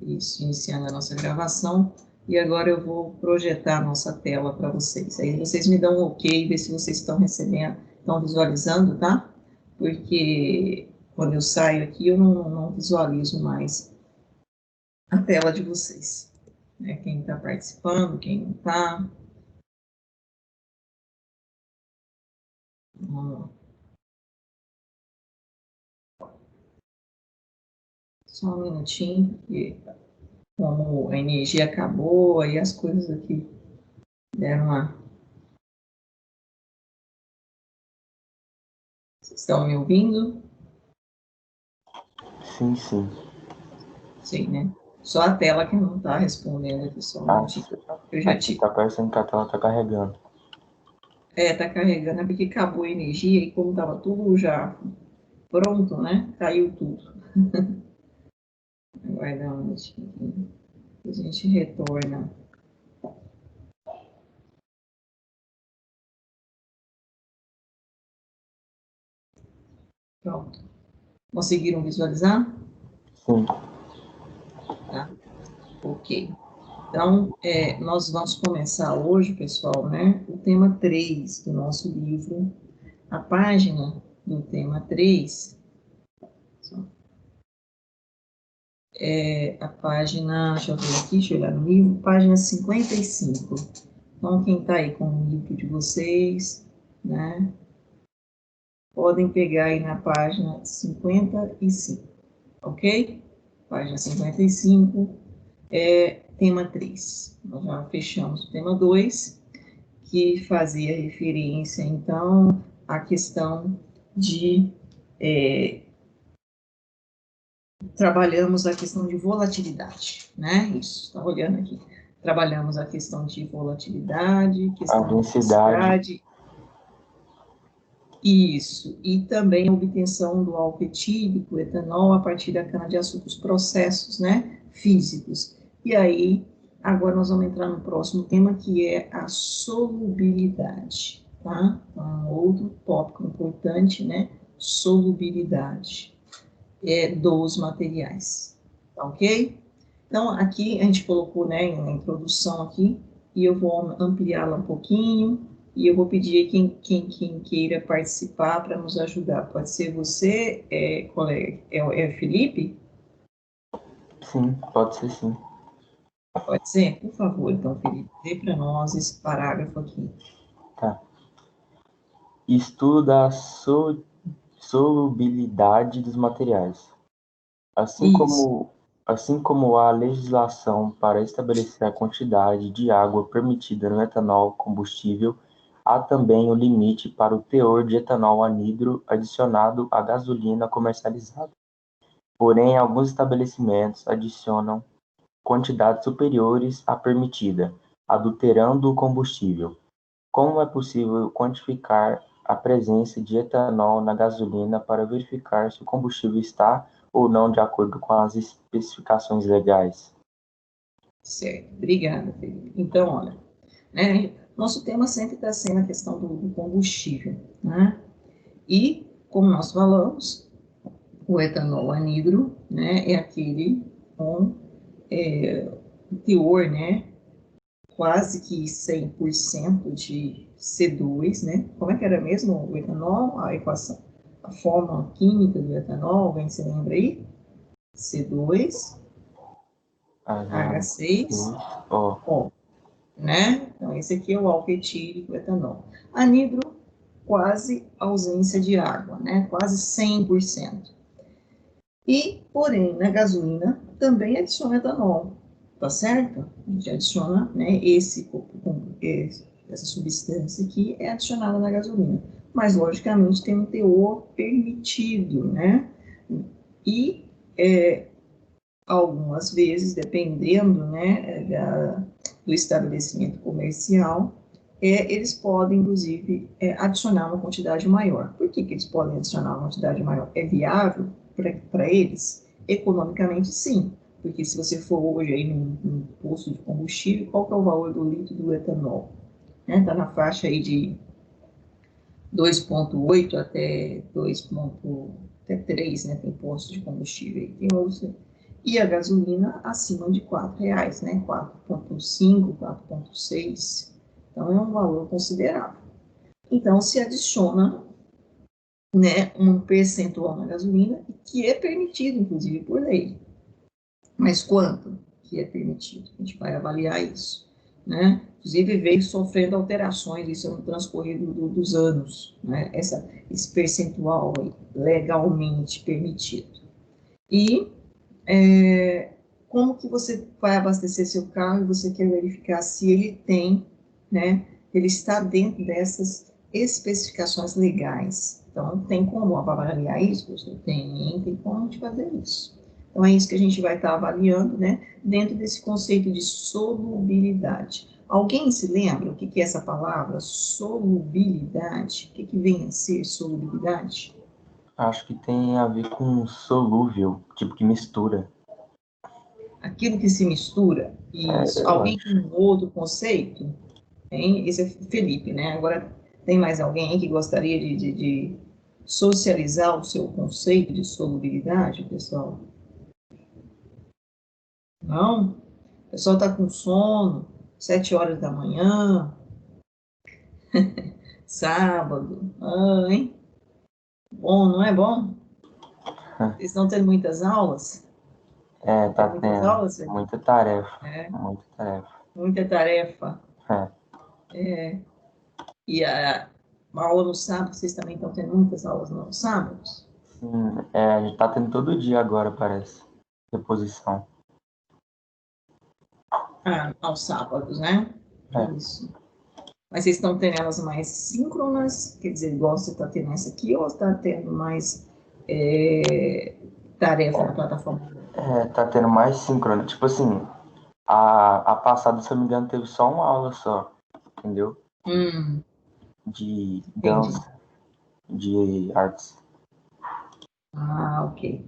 Isso, iniciando a nossa gravação. E agora eu vou projetar a nossa tela para vocês. Aí vocês me dão um ok, ver se vocês estão recebendo, estão visualizando, tá? Porque quando eu saio aqui, eu não visualizo mais a tela de vocês. Né? Quem está participando, quem não está. Vamos lá. Só um minutinho, porque como a energia acabou, aí as coisas aqui deram uma... Vocês estão me ouvindo? Sim, sim. Sim, né? Só a tela que não está respondendo aqui, só um minutinho. Eu já aqui tá parecendo que a tela tá carregando. Tá carregando, é porque acabou a energia e como estava tudo já pronto, né? Caiu tudo. Aguardar um minutinho aqui. A gente retorna. Pronto. Conseguiram visualizar? Sim. Tá. Ok. Então, nós vamos começar hoje, pessoal, né? O tema 3 do nosso livro. A página do tema 3 a página, deixa eu ver aqui, deixa eu olhar no livro, página 55. Então, quem está aí com o livro de vocês, né, podem pegar aí na página 55, ok? Página 55, tema 3. Nós já fechamos o tema 2, que fazia referência, então, à questão de... trabalhamos a questão de volatilidade, né? Isso, está olhando aqui. Trabalhamos a questão de volatilidade, questão de densidade. Isso, e também a obtenção do álcool etílico, etanol, a partir da cana-de-açúcar, os processos, né, físicos. E aí, agora nós vamos entrar no próximo tema, que é a solubilidade, tá? Então, outro tópico importante, né, solubilidade dos materiais, tá ok? Então, aqui a gente colocou, né, na introdução aqui, e eu vou ampliá-la um pouquinho, e eu vou pedir quem queira participar para nos ajudar. Pode ser você, colega, Felipe? Sim, pode ser sim. Pode ser? Por favor, então, Felipe, dê para nós esse parágrafo aqui. Tá. Estudo da solubilidade dos materiais. Assim como há legislação para estabelecer a quantidade de água permitida no etanol combustível, há também o limite para o teor de etanol anidro adicionado à gasolina comercializada. Porém, alguns estabelecimentos adicionam quantidades superiores à permitida, adulterando o combustível. Como é possível quantificar a presença de etanol na gasolina para verificar se o combustível está ou não de acordo com as especificações legais? Certo, obrigada, Felipe. Então, olha, né, nosso tema sempre está sendo a questão do combustível, né? E, como nós falamos, o etanol anidro, né, é aquele com teor, né, quase que 100% de C2, né? Como é que era mesmo o etanol, a equação, a forma química do etanol, alguém se lembra aí? C2, H6O, né? Então, esse aqui é o álcool etílico, etanol. Anidro, quase ausência de água, né? Quase 100%. E, porém, na gasolina também adiciona etanol, tá certo? A gente adiciona, né, essa substância aqui é adicionada na gasolina, mas logicamente tem um teor permitido, né? E algumas vezes, dependendo, né, do estabelecimento comercial, eles podem, inclusive, adicionar uma quantidade maior. Por que eles podem adicionar uma quantidade maior? É viável para eles? Economicamente, sim. Porque se você for hoje aí num posto de combustível, qual que é o valor do litro do etanol? Está na faixa aí de 2,8 até 2,3, né? Tem postos de combustível aí. Tem outros. e a gasolina acima de R$ 4, né? 4,5, 4,6. Então, é um valor considerável. Então, se adiciona, né, um percentual na gasolina, que é permitido, inclusive, por lei. Mas quanto que é permitido? A gente vai avaliar isso, né? Inclusive, veio sofrendo alterações, isso no transcorrido dos anos, né? Esse percentual aí, legalmente permitido. E como que você vai abastecer seu carro e você quer verificar se ele tem, né, ele está dentro dessas especificações legais. Então, tem como avaliar isso? Você tem como de fazer isso. Então, é isso que a gente vai estar avaliando, né, dentro desse conceito de solubilidade. Alguém se lembra o que é essa palavra, solubilidade? O que vem a ser solubilidade? Acho que tem a ver com solúvel, tipo que mistura. Aquilo que se mistura, isso. Eu Alguém acho. tem um outro conceito? Tem? Esse é Felipe, né? Agora, tem mais alguém aí que gostaria de socializar o seu conceito de solubilidade, pessoal? Não? O pessoal está com sono, 7 horas da manhã, sábado, hein? Bom, não é bom? Vocês estão tendo muitas aulas? Tá Tendo muitas tendo aulas, Felipe? muita tarefa, É, muita tarefa. muita tarefa. É, E a aula no sábado, vocês também estão tendo muitas aulas nos sábados? sim, a gente tá tendo todo dia agora, parece. Reposição. Aos sábados, né? É, Isso. Mas vocês estão tendo elas mais síncronas? Quer dizer, igual você está tendo essa aqui, ou está tendo mais tarefa na plataforma? tá tendo mais síncrono. Tipo assim, a passada, se eu não me engano, teve só uma aula só, entendeu? Hum, De entendi. dança, de artes. Ok.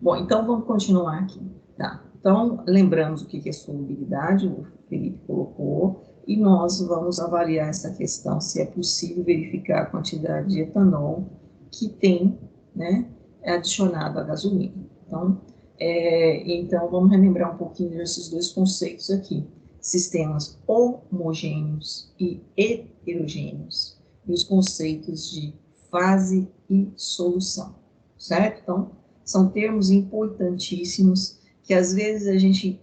Bom, então vamos continuar aqui. Tá. Então, lembramos o que é solubilidade, o Felipe colocou, e nós vamos avaliar essa questão, se é possível verificar a quantidade de etanol que tem, né, adicionado à gasolina. Então, vamos relembrar um pouquinho desses dois conceitos aqui: sistemas homogêneos e heterogêneos, e os conceitos de fase e solução, certo? Então, são termos importantíssimos que às vezes a gente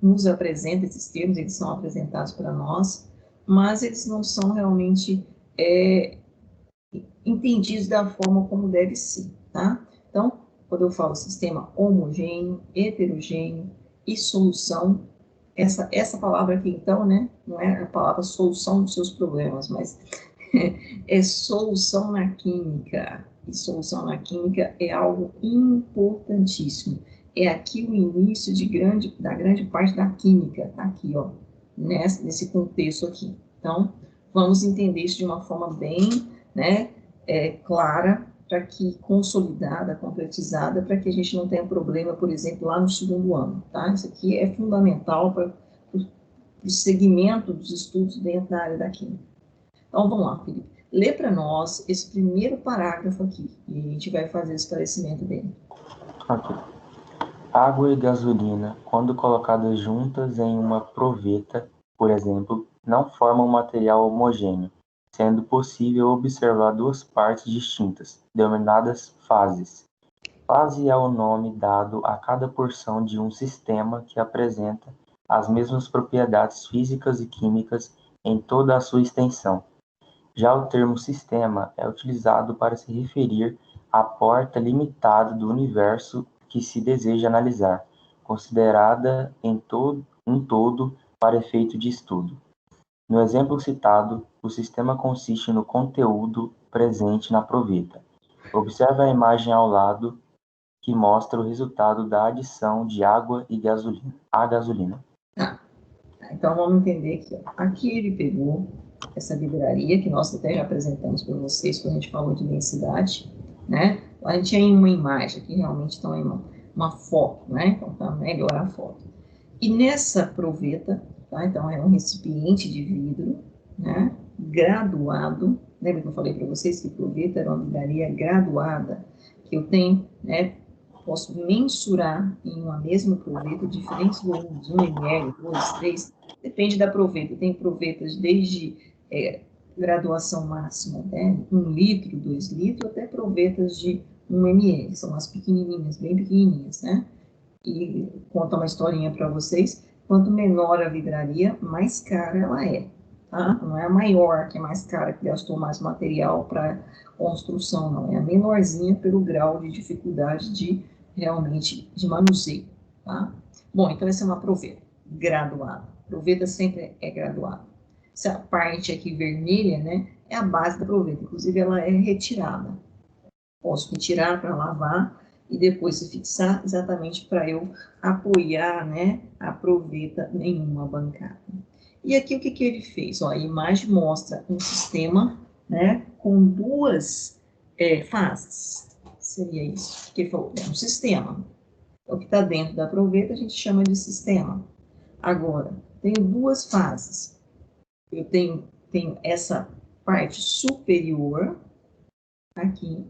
nos apresenta esses termos, eles são apresentados para nós, mas eles não são realmente entendidos da forma como deve ser, tá? Então, quando eu falo sistema homogêneo, heterogêneo e solução, essa palavra aqui, então, né, não é a palavra solução dos seus problemas, mas é solução na química. E solução na química é algo importantíssimo. É aqui o início da grande parte da química, tá aqui, ó, nesse contexto aqui. Então, vamos entender isso de uma forma bem, né, clara, para que consolidada, concretizada, para que a gente não tenha problema, por exemplo, lá no segundo ano, tá? Isso aqui é fundamental para o segmento dos estudos dentro da área da química. Então, vamos lá, Felipe. Lê para nós esse primeiro parágrafo aqui, e a gente vai fazer o esclarecimento dele. Ok. Água e gasolina, quando colocadas juntas em uma proveta, por exemplo, não formam um material homogêneo, sendo possível observar duas partes distintas, denominadas fases. Fase é o nome dado a cada porção de um sistema que apresenta as mesmas propriedades físicas e químicas em toda a sua extensão. Já o termo sistema é utilizado para se referir à porta limitada do universo que se deseja analisar, considerada um todo para efeito de estudo. No exemplo citado, o sistema consiste no conteúdo presente na proveta. Observe a imagem ao lado que mostra o resultado da adição de água e gasolina à gasolina. Tá. Então, vamos entender aqui. Ó. Aqui ele pegou essa livraria, que nós até já apresentamos para vocês, quando a gente falou de densidade, né? A gente tem uma imagem aqui, realmente está uma foto, né? Então, está melhor a foto. E nessa proveta, tá? Então, é um recipiente de vidro, né? Graduado. Lembra que eu falei para vocês que proveta era uma livraria graduada, que eu tenho, né? posso mensurar em uma mesma proveta diferentes volumes, 1 ml, 2, 3, depende da proveta. Tem provetas desde graduação máxima, né, 1 litro, 2 litros, até provetas de 1 ml, são as pequenininhas, bem pequenininhas, né? E conta uma historinha para vocês, quanto menor a vidraria, mais cara ela é, tá? Não é a maior que é mais cara, que gastou mais material para construção, não, é a menorzinha pelo grau de dificuldade de realmente de manuseio, tá? Bom, então essa é uma proveta graduada. Proveta sempre é graduada. Essa parte aqui vermelha, né, é a base da proveta, inclusive ela é retirada. Posso retirar para lavar e depois se fixar exatamente para eu apoiar, né, a proveta em uma bancada. E aqui o que, que ele fez? Ó, a imagem mostra um sistema, né, com duas fases. Seria isso que ele falou, é um sistema. O que está dentro da proveta a gente chama de sistema. Agora, tenho duas fases. Eu tenho essa parte superior, aqui,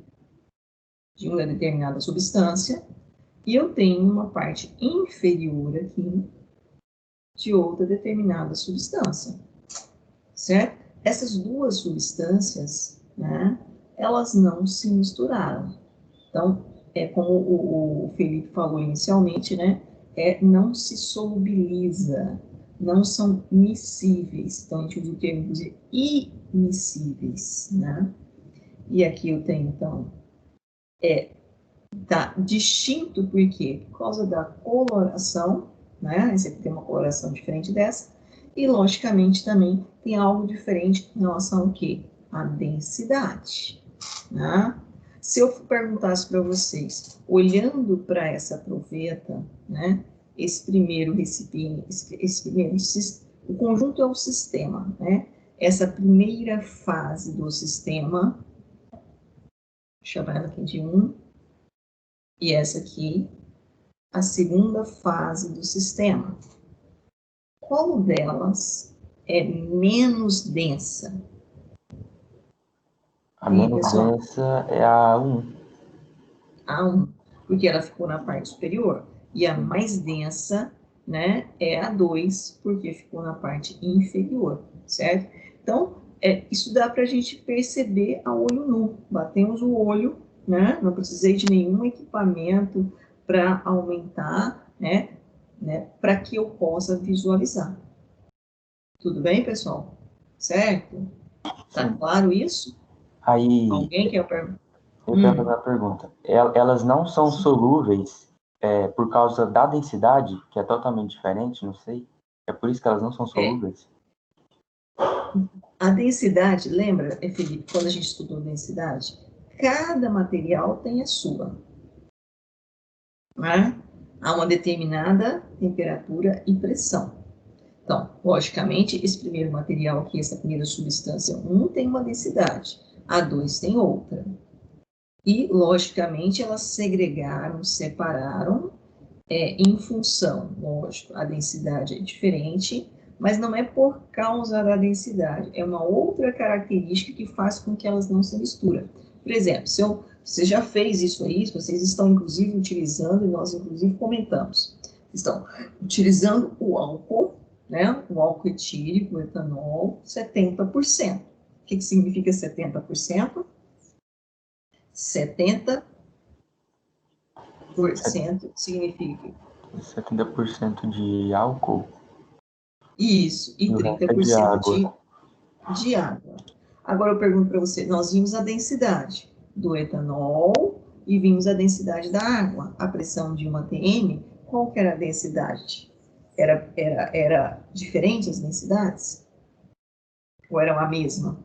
de uma determinada substância, e eu tenho uma parte inferior aqui, de outra determinada substância, certo? Essas duas substâncias, né, elas não se misturaram. Então, como o Felipe falou inicialmente, né, não se solubiliza, não são miscíveis. Então, a gente usa o termo de immiscíveis, né? E aqui eu tenho, então, tá distinto por quê? Por causa da coloração, né? Esse aqui tem uma coloração diferente dessa. E, logicamente, também tem algo diferente em relação ao quê? A densidade, né? Se eu perguntasse para vocês, olhando para essa proveta, né? Esse primeiro recipiente, o conjunto é o sistema, né? Essa primeira fase do sistema, chamar ela aqui de 1, e essa aqui, a segunda fase do sistema. Qual delas é menos densa? A menos densa é a 1. A 1, porque ela ficou na parte superior. E a mais densa, né, é a 2, porque ficou na parte inferior, certo? Então, isso dá para a gente perceber a olho nu. Batemos o olho, né? Não precisei de nenhum equipamento para aumentar, né? Para que eu possa visualizar. Tudo bem, pessoal? Certo? Tá claro isso? Aí, Alguém quer perguntar? eu quero fazer uma pergunta. Elas não são solúveis por causa da densidade, que é totalmente diferente, não sei. É por isso que elas não são solúveis? A densidade, lembra, Felipe, quando a gente estudou densidade? Cada material tem a sua, né? Há uma determinada temperatura e pressão. Então, logicamente, esse primeiro material aqui, essa primeira substância 1 tem uma densidade, a 2 tem outra. E, logicamente, elas segregaram, separaram, em função, lógico, a densidade é diferente, mas não é por causa da densidade, é uma outra característica que faz com que elas não se misturam. Por exemplo, você já fez isso aí, vocês estão inclusive utilizando, e nós inclusive comentamos, estão utilizando o álcool, né, o álcool etílico, o etanol, 70%. O que significa 70%? 70% significa 70% de álcool isso, e e o resto é de 30% água. de água. Agora eu pergunto para você, nós vimos a densidade do etanol e vimos a densidade da água. A pressão de 1 atm, qual que era a densidade? Era diferente as densidades? Ou eram a mesma?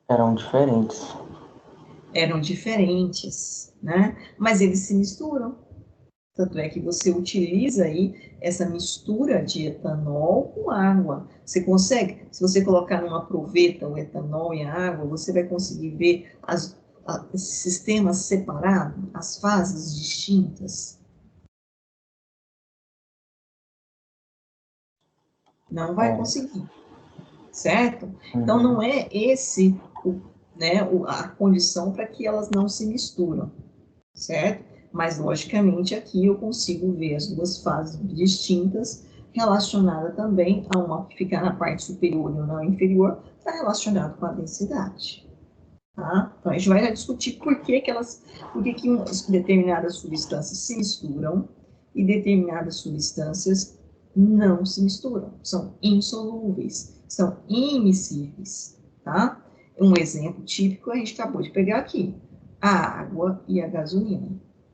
Eram diferentes. Eram diferentes, né? Mas eles se misturam. Tanto é que você utiliza aí essa mistura de etanol com água. Você consegue, se você colocar numa proveta o etanol e a água, você vai conseguir ver esse sistema separado, as fases distintas? Não vai conseguir, certo? Então, não é esse a condição para que elas não se misturam, certo? Mas, logicamente, aqui eu consigo ver as duas fases distintas, relacionada também a uma que fica na parte superior e uma inferior, está relacionado com a densidade. Tá? Então, a gente vai discutir por que determinadas substâncias se misturam e determinadas substâncias não se misturam. São insolúveis, são immiscíveis. Tá? Um exemplo típico a gente acabou de pegar aqui, a água e a gasolina,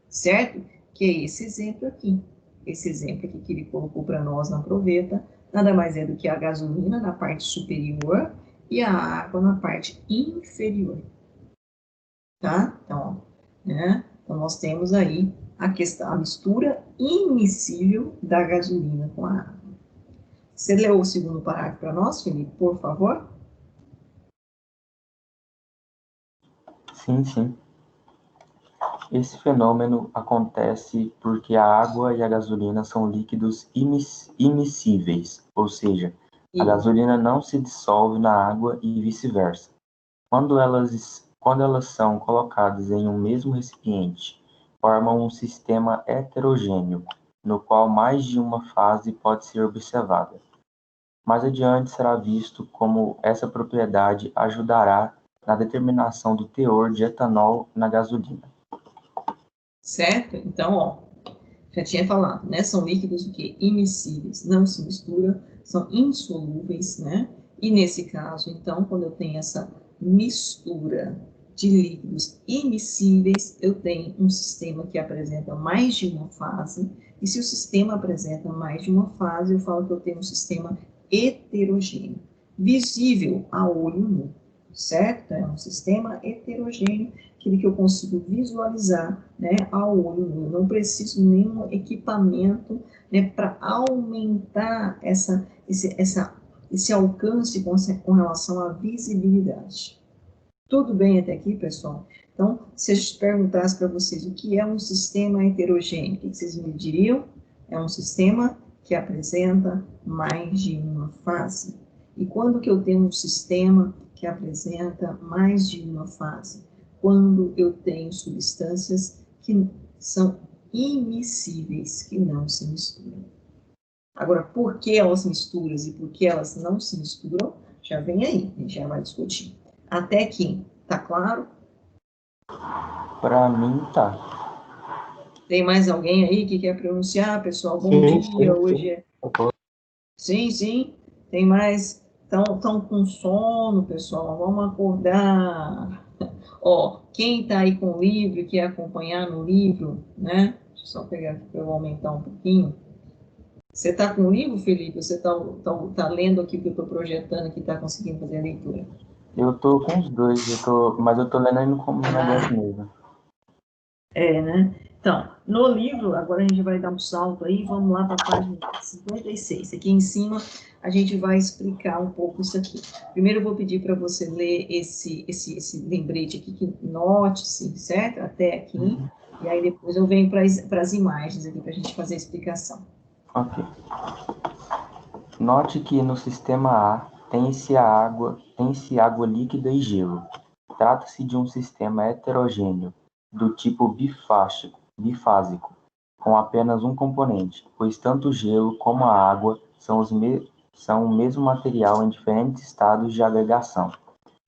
certo? Que é esse exemplo aqui. Esse exemplo aqui que ele colocou para nós na proveta, nada mais é do que a gasolina na parte superior e a água na parte inferior. Tá? Então, né? Então, nós temos aí a questão, a mistura immiscível da gasolina com a água. Você leu o segundo parágrafo para nós, Felipe, por favor? Sim, sim. Esse fenômeno acontece porque a água e a gasolina são líquidos immiscíveis, ou seja, a gasolina não se dissolve na água e vice-versa. Quando elas são colocadas em um mesmo recipiente, formam um sistema heterogêneo, no qual mais de uma fase pode ser observada. Mais adiante será visto como essa propriedade ajudará na determinação do teor de etanol na gasolina. Certo? Então, ó, já tinha falado, né? São líquidos que immiscíveis, não se misturam, são insolúveis, né? E nesse caso, então, quando eu tenho essa mistura de líquidos immiscíveis, eu tenho um sistema que apresenta mais de uma fase, e se o sistema apresenta mais de uma fase, eu falo que eu tenho um sistema heterogêneo, visível a olho nu, certo? É um sistema heterogêneo, aquele que eu consigo visualizar, né, ao olho nu. Não preciso de nenhum equipamento, né, para aumentar esse alcance com relação à visibilidade. Tudo bem até aqui, pessoal? Então, se a gente perguntasse para vocês o que é um sistema heterogêneo, o que vocês me diriam? É um sistema que apresenta mais de uma fase. E quando que eu tenho um sistema que apresenta mais de uma fase? Quando eu tenho substâncias que são immiscíveis, que não se misturam. Agora, por que elas misturam e por que elas não se misturam, já vem aí, a gente já vai discutir. Até aqui, tá claro? Para mim, tá. Tem mais alguém aí que quer pronunciar, pessoal? Bom Sim, dia, sim, hoje sim. é... Sim, sim, tem mais... Estão com sono, pessoal, vamos acordar. Ó, quem está aí com o livro e quer acompanhar no livro, né? Deixa eu só pegar aqui para eu aumentar um pouquinho. Você está com o livro, Felipe? Você tá lendo aqui o que eu estou projetando aqui, está conseguindo fazer a leitura? Eu tô com os dois, mas eu tô lendo ainda como negócio mesmo. É, né? Então, no livro, agora a gente vai dar um salto aí, vamos lá para a página 56. Aqui em cima, a gente vai explicar um pouco isso aqui. Primeiro, eu vou pedir para você ler esse lembrete aqui, que note-se, certo? Até aqui. E aí, depois eu venho para as imagens aqui, para a gente fazer a explicação. Ok. Note que no sistema A tem-se água líquida e gelo. Trata-se de um sistema heterogêneo, do tipo bifásico, com apenas um componente, pois tanto o gelo como a água são o mesmo material em diferentes estados de agregação.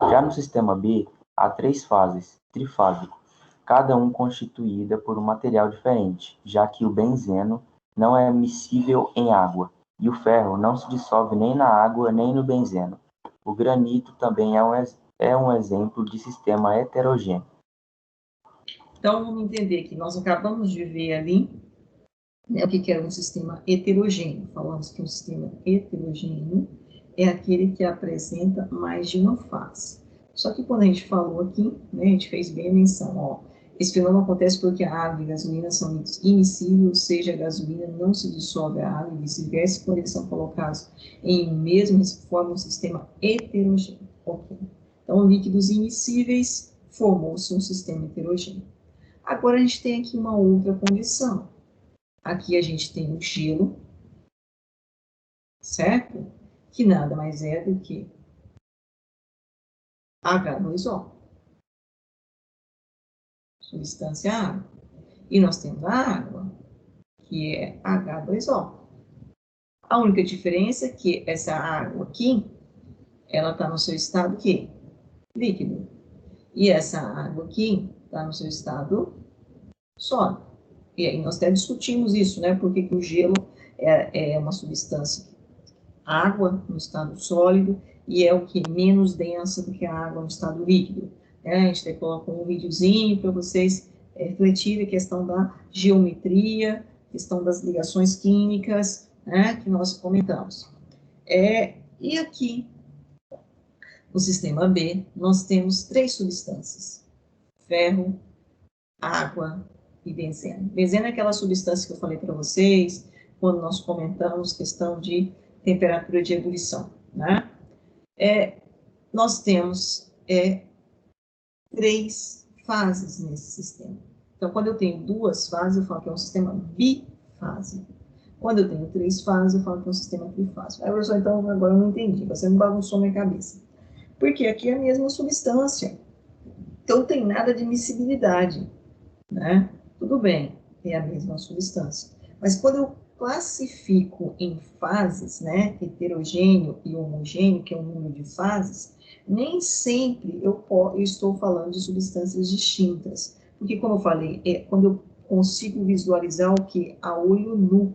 Já no sistema B, há três fases, trifásico, cada um constituída por um material diferente, já que o benzeno não é miscível em água, e o ferro não se dissolve nem na água nem no benzeno. O granito também é um exemplo de sistema heterogêneo. Então, vamos entender que nós acabamos de ver ali, né, o que é um sistema heterogêneo. Falamos que um sistema heterogêneo é aquele que apresenta mais de uma fase. Só que quando a gente falou aqui, né, a gente fez bem a menção, ó, esse fenômeno acontece porque a água e a gasolina são immiscíveis, ou seja, a gasolina não se dissolve a água e vice-versa, quando eles são colocados em mesmo, formam um sistema heterogêneo. Okay. Então, líquidos immiscíveis formou-se um sistema heterogêneo. Agora a gente tem aqui uma outra condição. Aqui a gente tem o gelo, certo? Que nada mais é do que H2O, substância água. E nós temos a água, que é H2O. A única diferença é que essa água aqui, ela está no seu estado quê? Líquido. E essa água aqui está no seu estado sólido. E aí nós até discutimos isso, né? Por que o gelo é uma substância água no estado sólido e é o que menos densa do que a água no estado líquido. A gente até colocou um videozinho para vocês refletirem a questão da geometria, questão das ligações químicas, né, que nós comentamos. E aqui, no sistema B, nós temos 3 substâncias: ferro, água e benzeno. Benzeno é aquela substância que eu falei para vocês quando nós comentamos questão de temperatura de ebulição, né? Nós temos 3 fases nesse sistema. Então, quando eu tenho 2 fases, eu falo que é um sistema bifásico. Quando eu tenho 3 fases, eu falo que é um sistema trifásico. Aí, professor, então, agora eu não entendi, você me bagunçou minha cabeça. Porque aqui é a mesma substância. Então, não tem nada de miscibilidade, né? Tudo bem, é a mesma substância. Mas quando eu classifico em fases, né, heterogêneo e homogêneo, que é o número de fases, nem sempre eu estou falando de substâncias distintas. Porque, como eu falei, quando eu consigo visualizar o que? A olho nu.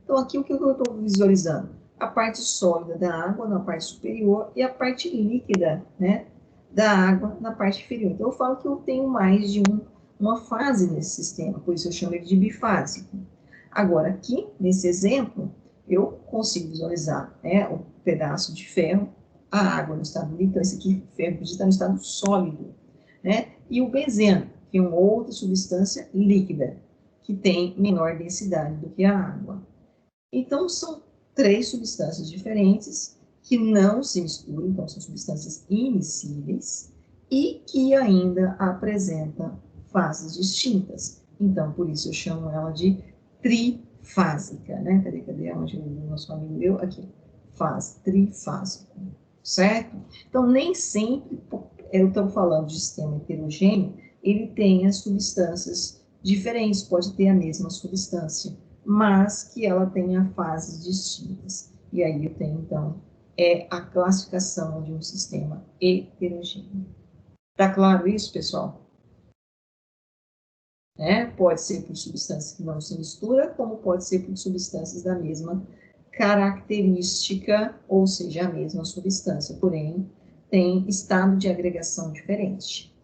Então, aqui o que eu estou visualizando? A parte sólida da água na parte superior e a parte líquida, né, da água na parte inferior. Então, eu falo que eu tenho mais de uma fase nesse sistema, por isso eu chamo ele de bifásico. Agora, aqui, nesse exemplo, eu consigo visualizar, né, um pedaço de ferro, a água no estado líquido, então esse aqui, ferro, está no estado sólido, né, e o benzeno, que é uma outra substância líquida, que tem menor densidade do que a água. Então, são 3 substâncias diferentes que não se misturam, então são substâncias imiscíveis e que ainda apresentam fases distintas. Então, por isso eu chamo ela de trifásica, né? Cadê? Onde o nosso amigo meu? Aqui. Fase trifásico, certo? Então, nem sempre eu estou falando de sistema heterogêneo, ele tem as substâncias diferentes, pode ter a mesma substância, mas que ela tenha fases distintas. E aí eu tenho, então, a classificação de um sistema heterogêneo. Tá claro isso, pessoal? Pode ser por substâncias que não se misturam, como pode ser por substâncias da mesma característica, ou seja, a mesma substância, porém, tem estado de agregação diferente.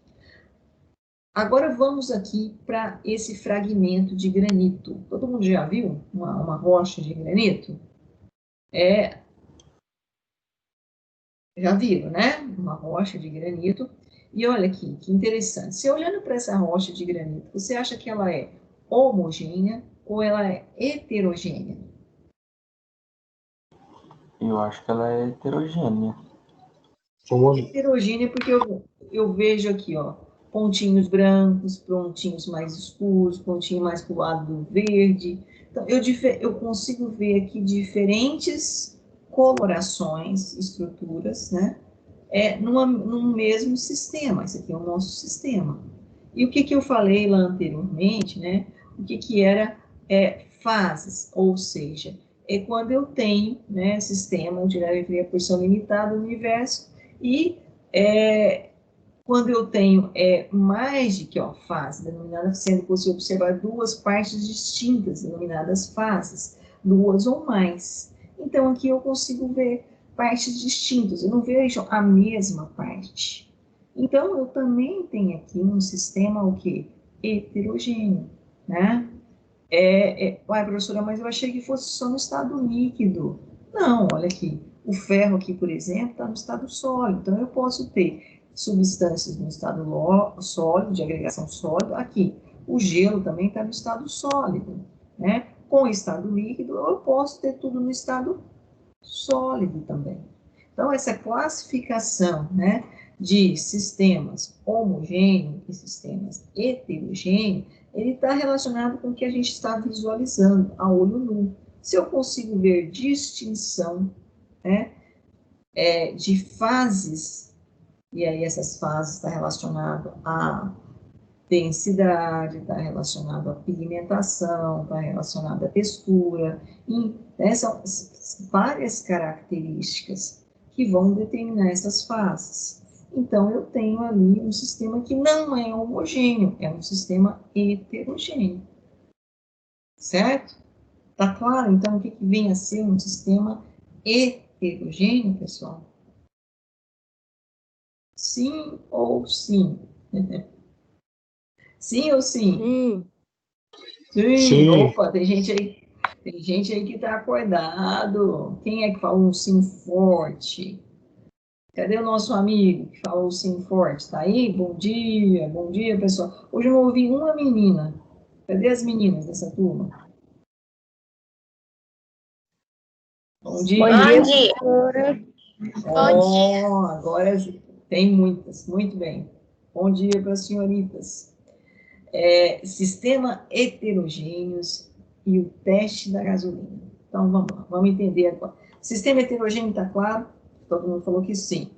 Agora vamos aqui para esse fragmento de granito. Todo mundo já viu uma rocha de granito? Já viram, né? Uma rocha de granito. E olha aqui, que interessante. Se olhando para essa rocha de granito, você acha que ela é homogênea ou ela é heterogênea? Eu acho que ela é heterogênea. Heterogênea porque eu vejo aqui, ó, pontinhos brancos, pontinhos mais escuros, pontinho mais para o lado do verde. Então, eu consigo ver aqui diferentes colorações, estruturas, né? Num mesmo sistema. Esse aqui é o nosso sistema. E o que eu falei lá anteriormente, né? O que era fases, ou seja, é quando eu tenho, né, sistema de porção limitada do universo e quando eu tenho mais de que fase, denominada, sendo possível observar 2 partes distintas, denominadas fases, 2 ou mais. Então, aqui eu consigo ver partes distintas, eu não vejo a mesma parte. Então, eu também tenho aqui um sistema, o quê? Heterogêneo, né? Uai, professora, mas eu achei que fosse só no estado líquido. Não, olha aqui, o ferro aqui, por exemplo, está no estado sólido, então eu posso ter substâncias no estado sólido, de agregação sólida, aqui. O gelo também está no estado sólido, né? Com o estado líquido, eu posso ter tudo no estado sólido também. Então, essa classificação, né, de sistemas homogêneos e sistemas heterogêneos, ele está relacionado com o que a gente está visualizando a olho nu. Se eu consigo ver distinção, né, de fases, e aí essas fases estão relacionadas a densidade, está relacionado à pigmentação, está relacionado à textura, e, né, são várias características que vão determinar essas fases. Então, eu tenho ali um sistema que não é homogêneo, é um sistema heterogêneo. Certo? Tá claro, então, o que vem a ser um sistema heterogêneo, pessoal? Sim ou sim? Sim ou sim? Sim. Opa, tem gente aí que tá acordado. Quem é que falou um sim forte? Cadê o nosso amigo que falou sim forte? Tá aí? Bom dia, pessoal. Hoje eu não ouvi uma menina. Cadê as meninas dessa turma? Bom dia. Bom dia. Oh, agora tem muitas, muito bem. Bom dia para as senhoritas. Sistema heterogêneos e o teste da gasolina. Então, vamos lá, vamos entender agora. Sistema heterogêneo está claro? Todo mundo falou que sim.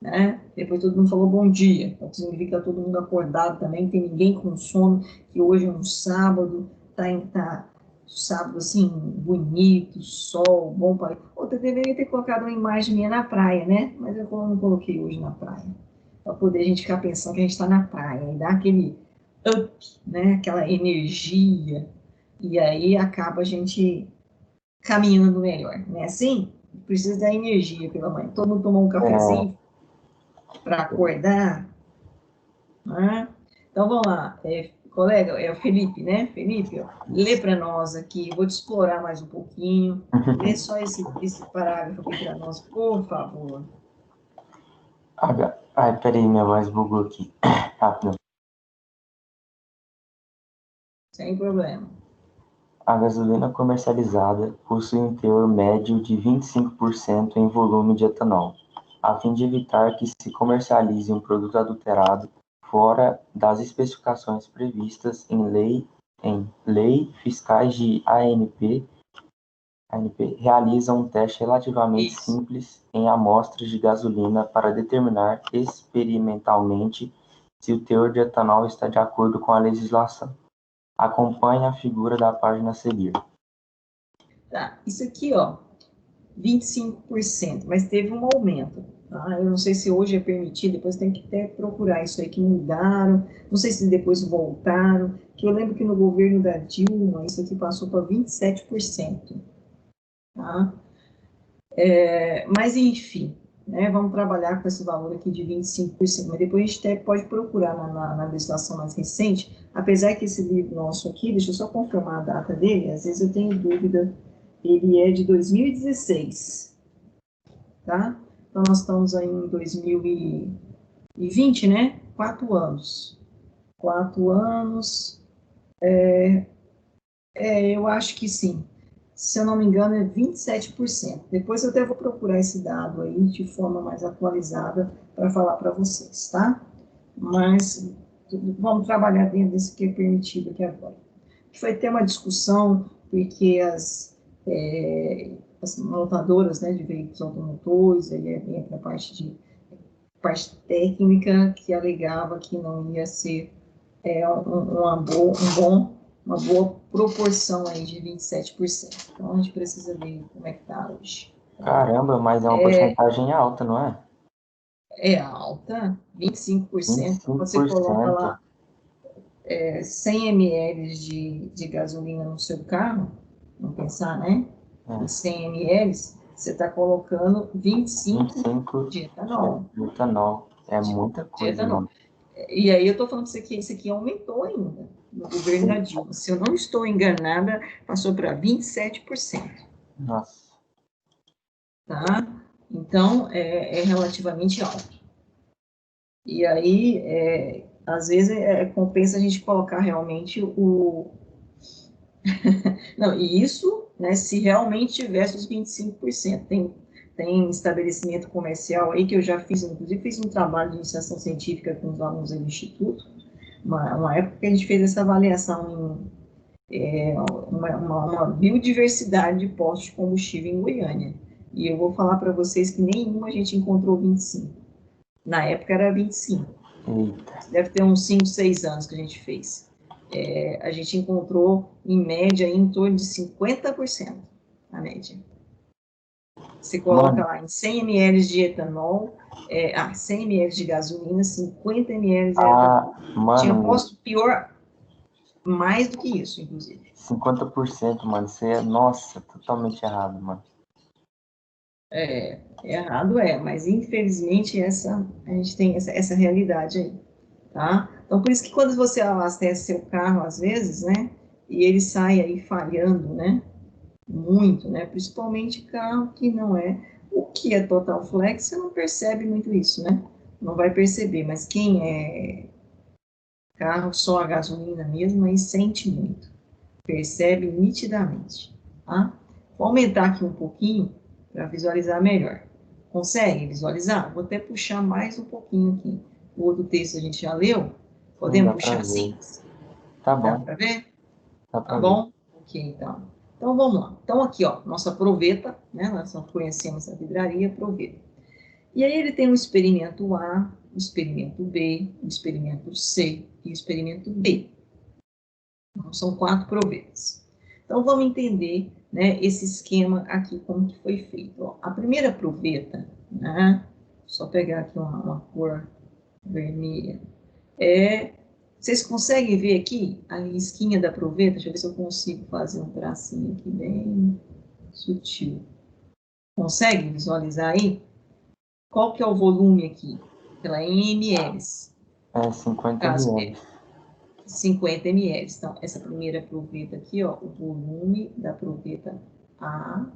Né? Depois todo mundo falou bom dia. Então, significa que está todo mundo acordado também, tem ninguém com sono, que hoje é um sábado, tá sábado assim, bonito, sol, bom para. Outra deveria ter colocado uma imagem minha na praia, né? Mas eu não coloquei hoje na praia. Para poder a gente ficar pensando que a gente está na praia e dar aquele up, né? Aquela energia. E aí acaba a gente caminhando melhor, né? Assim, precisa da energia pela manhã. Todo mundo tomou um cafezinho para acordar. Né? Então vamos lá. Colega, é o Felipe, né? Felipe, ó, lê para nós aqui, vou te explorar mais um pouquinho. Lê só esse parágrafo aqui para nós, por favor. Ai, peraí, minha voz bugou aqui. Rápido. Sem problema. A gasolina comercializada possui um teor médio de 25% em volume de etanol, a fim de evitar que se comercialize um produto adulterado fora das especificações previstas em lei, fiscais de ANP realizam um teste relativamente simples em amostras de gasolina para determinar experimentalmente se o teor de etanol está de acordo com a legislação. Acompanhe a figura da página a seguir. Tá, isso aqui, ó, 25%, mas teve um aumento. Tá? Eu não sei se hoje é permitido, depois tem que até procurar isso aí, que mudaram, não sei se depois voltaram, que eu lembro que no governo da Dilma, isso aqui passou para 27%. Tá? Mas, enfim, né, vamos trabalhar com esse valor aqui de 25%, mas depois a gente até pode procurar na legislação mais recente, apesar que esse livro nosso aqui, deixa eu só confirmar a data dele, às vezes eu tenho dúvida, ele é de 2016, tá? Então, nós estamos aí em 2020, né? 4 anos. 4 anos, eu acho que sim. Se eu não me engano, é 27%. Depois eu até vou procurar esse dado aí de forma mais atualizada para falar para vocês, tá? Mas vamos trabalhar dentro desse que é permitido aqui agora. Foi ter uma discussão, porque as montadoras, né, de veículos automotores, aí entra a parte técnica, que alegava que não ia ser uma boa proporção aí de 27%. Então, a gente precisa ver como é que está hoje. Caramba, mas é uma porcentagem alta, não é? É alta, 25%. Então, você coloca lá 100 ml de gasolina no seu carro, vamos pensar, né? Em 100 ml, você está colocando 25 de etanol. De etanol. É muita coisa, mano. E aí eu estou falando para você que isso aqui aumentou ainda no governo da Dilma. Se eu não estou enganada, passou para 27%. Nossa. Tá? Então, é relativamente alto. E aí, às vezes, compensa a gente colocar realmente o... Não, e isso, né, se realmente tivesse os 25%. Tem estabelecimento comercial aí que eu já fiz, inclusive fiz um trabalho de iniciação científica com os alunos do Instituto, uma época que a gente fez essa avaliação em uma biodiversidade de postos de combustível em Goiânia. E eu vou falar para vocês que nenhuma a gente encontrou 25. Na época era 25. Eita. Deve ter uns 5, 6 anos que a gente fez. A gente encontrou, em média, em torno de 50%, a média. Você coloca Mano, lá em 100 ml de etanol, 100 ml de gasolina, 50 ml de etanol. Tinha mano, posto pior, mais do que isso, inclusive. 50%, mano, isso aí é, nossa, totalmente errado, mano. Errado mas infelizmente a gente tem essa realidade aí, tá? Então, por isso que quando você abastece seu carro, às vezes, né, e ele sai aí falhando, né, muito, né, principalmente carro que não é, o que é total flex, você não percebe muito isso, né, não vai perceber, mas quem é carro só a gasolina mesmo, aí sente muito, percebe nitidamente, tá? Vou aumentar aqui um pouquinho para visualizar melhor. Consegue visualizar? Vou até puxar mais um pouquinho aqui. O outro texto a gente já leu. Sim, Podemos dá pra puxar assim? ver. Tá Dá bom, para ver? dá Tá pra ver. bom? Ok, então. Então vamos lá. Então aqui, ó, nossa proveta, né? Nós conhecemos a vidraria proveta. E aí ele tem o experimento A, o experimento B, o experimento C e o experimento D. Então, são 4 provetas. Então vamos entender, né, esse esquema aqui, como que foi feito. Ó, a primeira proveta, né, só pegar aqui uma cor vermelha, vocês conseguem ver aqui a risquinha da proveta? Deixa eu ver se eu consigo fazer um tracinho aqui bem sutil. Consegue visualizar aí? Qual que é o volume aqui? Ela é em ml. É 50 Caso ml. 50 ml. Então, essa primeira proveta aqui, ó, o volume da proveta A,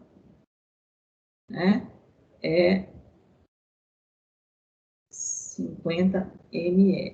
né, é 50 ml.